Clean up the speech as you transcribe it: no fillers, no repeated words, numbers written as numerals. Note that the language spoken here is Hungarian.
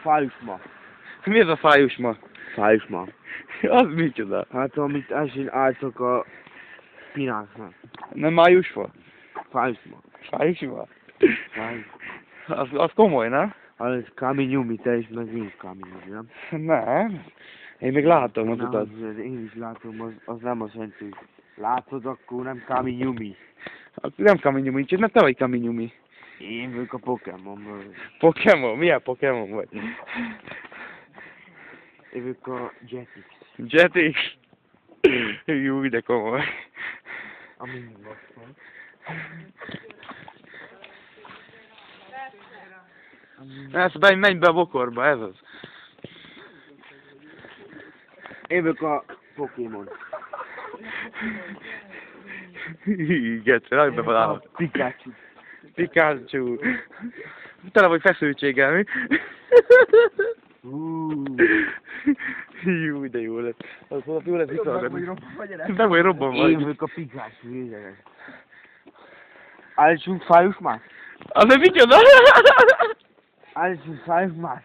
Fájusma. Mi ez a fájusma? Fájusma. Az micsoda? Hát amit esély álltak a pináknak. Nem májusfa? Fájusma. Fájusma? Fájusma. Az komoly, nem? Az kaminyumi, te is meg nincs kaminyumi, nem? Nem. Én még látom az Nem, utat. én is látom, az nem azt jelenti, hogy látod, akkor nem kaminyumi. Nem kaminyumi, csak nem te vagy kaminyumi. Én vagyok a Pokémonból. Pokémon? Milyen Pokémon vagy? Én vagyok a Jetix. Jetix? Jó, de komoly. A minibaszton. Ezt menj be a bokorba, ez az. Én vagyok a Pokémon. Igen, hogy be van Pikachu. Pikachu. Tele vagy feszültséggel, mi? Jó, de jó lett. Az jó lett visszahallgatni. Nem vagy robban vagy. Én vagyok a Pikachu. Állítsunk fájusmát? Az egy micsoda? Állítsunk fájusmát?